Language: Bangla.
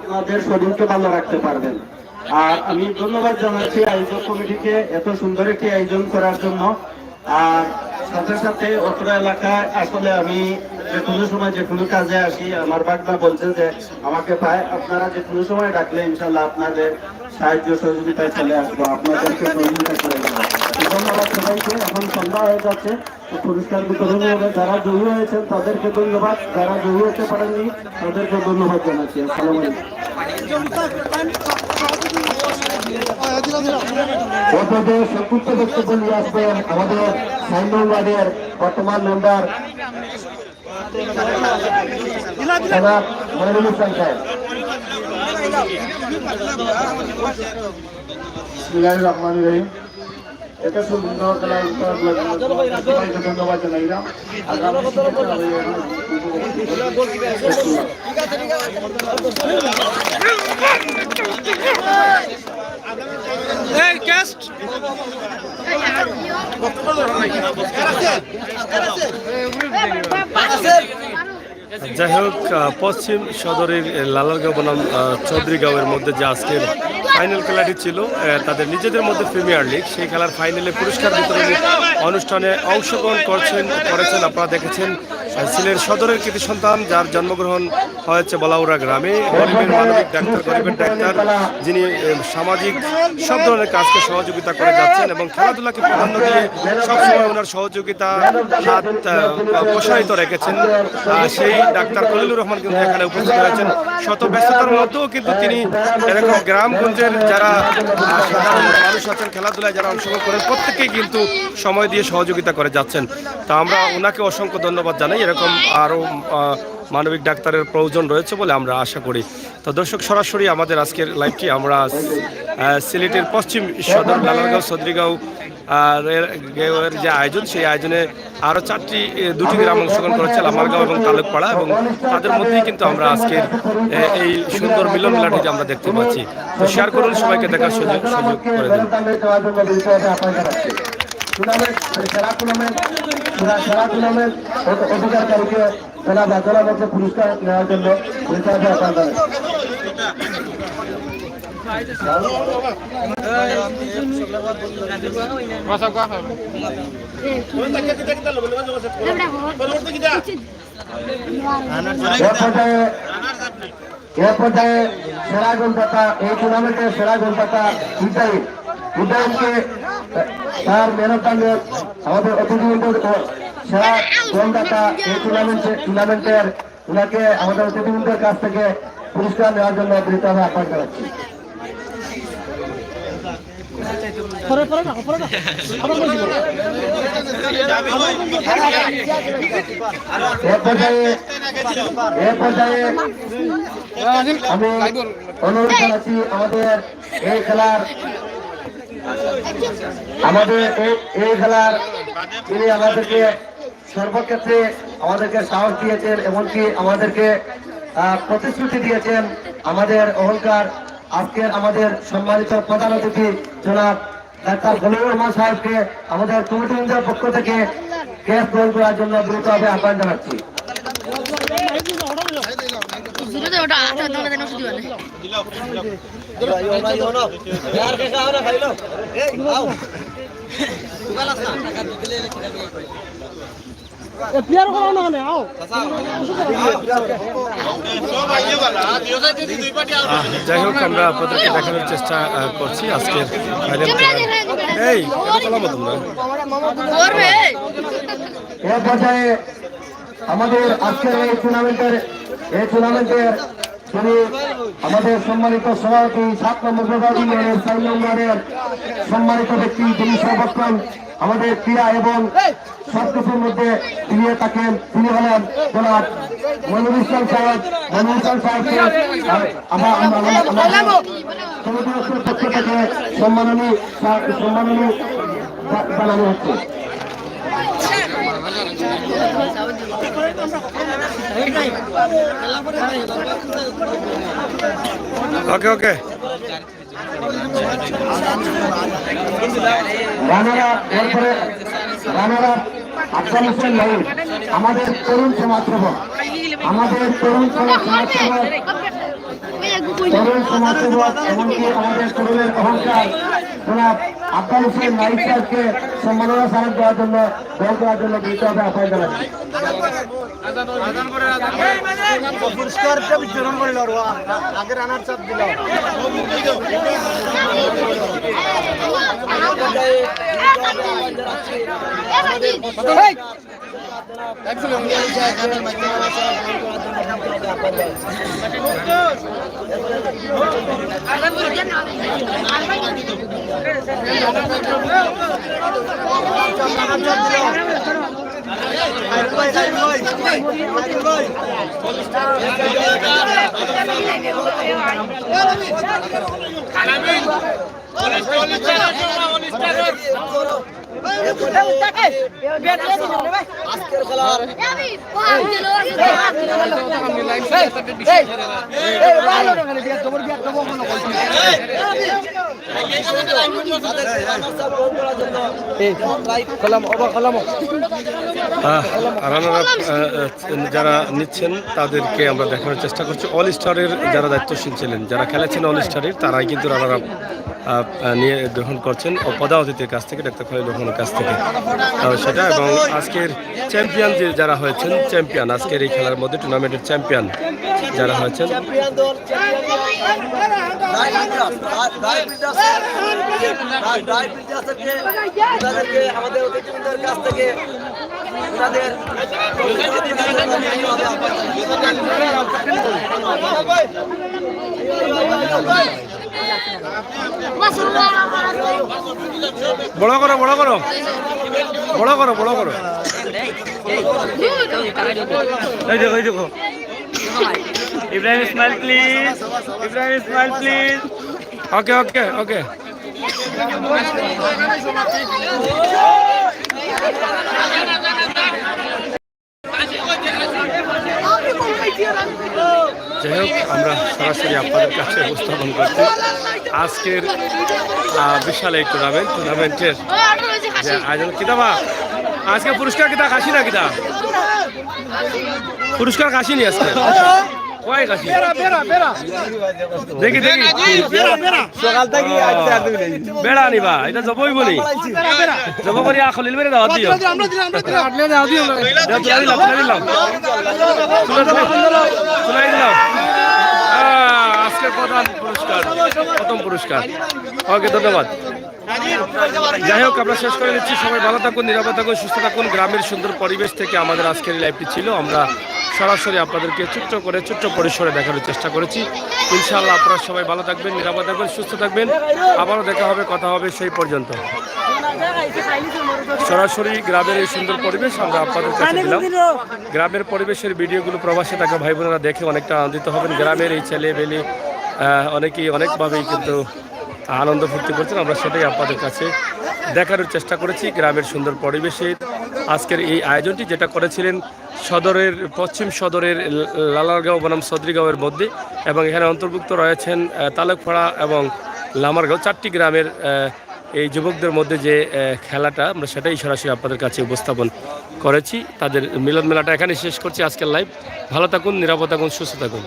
আপনাদের শরীরকে ভালো রাখতে পারবেন। আর আমি ধন্যবাদ জানাচ্ছি আয়োজক কমিটিকে এত সুন্দর একটি আয়োজন করার জন্য। আর সাথে সাথে অত্র এলাকায় আসলে আমি যে কোনো সময় যে কোনো কাজে আসি, আমার বাগদা বলছে যে আমাকে পায়, আপনারা যে কোনো সময় ডাকলে ইনশাল্লাহ আপনাদের সাহায্য সহযোগিতায় চলে আসবো, আপনাদেরকে সহযোগিতা করে দেবো। ধন্যবাদ সবাইকে। এখন সন্ধ্যা হয়ে যাচ্ছে, পুরস্কার বিতরণ হবে। যারা জয়ী হয়েছেন তাদেরকে ধন্যবাদ, যারা জয়ী হতে পারেননি তাদেরকে ধন্যবাদ জানাচ্ছি। আসসালামু আলাইকুম। সংক্ষিপ্ত বক্তব্য নিয়ে আসবেন আমাদের 6 নং ওয়ার্ডের বর্তমান মেম্বার জনাব মনিরুল ইসলাম সাহেব। বিসমিল্লাহির রহমানির রহিম। এটা সুন্দর ধন্যবাদ জানাইলাম। যাই হোক, পশ্চিম সদরের লালারগাঁও বনাম চৌধুরীগাঁওয়ের মধ্যে যে আজকের ফাইনাল খেলাটি ছিল, তাদের নিজেদের মধ্যে প্রিমিয়ার লিগ, সেই খেলার ফাইনালে পুরস্কার বিতরণী অনুষ্ঠানে অংশগ্রহণ করেছেন আপনারা দেখেছেন সিলেট সদরের কৃতি সন্তান, যার জন্মগ্রহণ হয়েছে বলাউড়া গ্রামে, গরিবের মানবিক ডাক্তার, গরিবের ডাক্তার, যিনি সামাজিক সব ধরনের কাজকে সহযোগিতা করে যাচ্ছেন এবং খেলাধুলাকে প্রাধান্য দিয়ে সবসময় ওনার সহযোগিতা হাত প্রসারিত রেখেছেন। সেই ডাক্তার খলিলুর রহমান কিন্তু এখানে উপস্থিত হয়েছেন। শত ব্যস্ততার মধ্যেও কিন্তু তিনি এরকম গ্রামগঞ্জের যারা সাধারণ মানুষ আছেন, খেলাধুলায় যারা অংশগ্রহণ করেন, প্রত্যেকেই কিন্তু সময় দিয়ে সহযোগিতা করে যাচ্ছেন। তা আমরা ওনাকে অসংখ্য ধন্যবাদ জানাই। এরকম আরও মানবিক ডাক্তারের প্রয়োজন রয়েছে বলে আমরা আশা করি। তো দর্শক, সরাসরি আমাদের আজকের লাইভটি আমরা সিলেটের পশ্চিম সদর লালারগাঁও চৌধুরীগাঁও এর যে আয়োজন, সেই আয়োজনে আরও দুটি গ্রাম অংশগ্রহণ করেছে, লামারগাঁও এবং তালুকপাড়া, এবং তাদের মধ্যেই কিন্তু আমরা আজকের এই সুন্দর মিলন মেলাটি আমরা দেখতে পাচ্ছি। তো শেয়ার করুন, সবাইকে দেখার সুযোগ করে দিন। পুরস্কার নেওয়ার জন্য এ পর্যায়ে সেরা গোলদাতা, এই টুর্নামেন্টের সেরা গোলদাতা ইব্রাহিমকে তার মেহনতাঙ্গের আমাদের অতিথিবৃন্দ সেরা গোলদাতা এই টুর্নামেন্টের উনাকে আমাদের অতিথিবৃন্দের কাছ থেকে পুরস্কার নেওয়ার জন্য বিনীতভাবে আহ্বান জানাচ্ছি। এ পর্যায়ে আমি অনুরোধ জানাচ্ছি আমাদের এই খেলার তিনি আমাদেরকে সর্বক্ষেত্রে আমাদেরকে সাহস দিয়েছেন, এমনকি আমাদেরকে প্রতিশ্রুতি দিয়েছেন। আমাদের অহংকার আজকের আমাদের সম্মানিত প্রধান অতিথি জনাব ডাক্তার খলিলুর রহমান সাহেবকে আমাদের কমিটির পক্ষ থেকে গ্যাস গ্রহণ করার জন্য দ্রুতভাবে আহ্বান জানাচ্ছি। যাই হোক, আমরা আপনাদেরকে দেখানোর চেষ্টা করছি আজকের ফাইনাল। এই এ পর্যায়ে আমাদের আজকের এই টুর্নামেন্টের তিনি আমাদের সম্মানিত সভাপতি 7 নম্বর ইউনিয়নের 4 নম্বরের সম্মানিত ব্যক্তি, যিনি সর্বক্ষণ আমাদের ক্রীড়া এবং সবকিছুর মধ্যে ফিরিয়ে থাকেন, তিনি হলেন জনাব মনিরুল ইসলাম সাহেব। মনিরুল ইসলাম সাহেবকে সমিতির পক্ষ থেকে সম্মাননী জানানো হচ্ছে। ওকে ওকে আফজাল হোসেন লাইভ, আমাদের তরুণ সমাজসেবক তরুণ সমাজসেবক এমনকি আমাদের তরুণের অহংকার জনাব আব্বাল হোসেন নাইক সাহেবকে সম্মাননা স্মারক দেওয়ার জন্য গ্রহণ করার জন্য বিনীতভাবে আহ্বান জানাচ্ছি। পুরস্কারটা বিতরণ করিল আগে রানার চাপ দিল যারা নিচ্ছেন তাদেরকে আমরা দেখানোর চেষ্টা করছি। অল স্টারের যারা দায়িত্বশীল ছিলেন, যারা খেলেছেন অল স্টারের, তারাই কিন্তু রানার আপ নিয়ে গ্রহণ করছেন ও প্রধান অতিথির কাছ থেকে, ডাক্তার খলিল রহমানের কাছ থেকে সেটা। এবং আজকের চ্যাম্পিয়ন যারা হয়েছেন, চ্যাম্পিয়ন আজকের এই খেলার মধ্যে টুর্নামেন্টের চ্যাম্পিয়ন যারা হয়েছেন, আমাদের অতিথিবৃন্দের কাছ থেকে বড় করো বড় করো বড় করো বড় করো, এই দেখো এই দেখো। Ibrahim Ismail please, Ibrahim Ismail please. Okay okay okay. যাই হোক, আমরা সরাসরি আপনাদের কাছে উপস্থাপন করছি আজকের বিশাল এই টুর্নামেন্টের যে আয়োজন। কিতাবা আজকে পুরস্কার কিতা কাশি না কিতা পুরস্কার কাশিনি আজকে কয় কাশি দেখি দেখি সকাল থেকে বেড়া নিবা এটা জবই বলি জব করি খলিল মেরে দাওয়াত দিও শুনাই দিলাম আজকের প্রথম পুরস্কার। ওকে, ধন্যবাদ। যাই হোক, আমরা শেষ করে নিচ্ছি। সবাই ভালো থাকুন, নিরাপদ থাকুন, সুস্থ থাকুন। গ্রামের সুন্দর পরিবেশ থেকে আমাদের আজকের এই লাইভটি ছিল। আমরা সরাসরি আপনাদেরকে ছোট্ট পরিসরে দেখানোর চেষ্টা করেছি। ইনশাআল্লাহ আপনারা সবাই ভালো থাকবেন, নিরাপদ থাকবেন, সুস্থ থাকবেন। আবারও দেখা হবে, কথা হবে। সেই পর্যন্ত সরাসরি গ্রামের এই সুন্দর পরিবেশ আমরা আপনাদের কাছে দিলাম। গ্রামের পরিবেশের ভিডিওগুলো প্রবাসে থাকা ভাই বোনেরা দেখে অনেকটা আনন্দিত হবেন। গ্রামের এই ছেলে বেলে অনেকেই অনেকভাবেই কিন্তু আনন্দ ফুর্তি করছেন। আমরা সেটাই আপনাদের কাছে দেখানোর চেষ্টা করেছি। গ্রামের সুন্দর পরিবেশে আজকের এই আয়োজনটি যেটা করেছিলেন পশ্চিম সদরের লালারগাঁও বনাম চৌধুরীগাঁওয়ের মধ্যে, এবং এখানে অন্তর্ভুক্ত রয়েছেন তালুকপাড়া এবং লামারগাঁও, 4টি গ্রামের এই যুবকদের মধ্যে যে খেলাটা, আমরা সেটাই সরাসরি আপনাদের কাছে উপস্থাপন করেছি। তাদের মিলন মেলাটা এখানে শেষ করছি আজকের লাইভ। ভালো থাকুন, নিরাপদ থাকুন, সুস্থ থাকুন।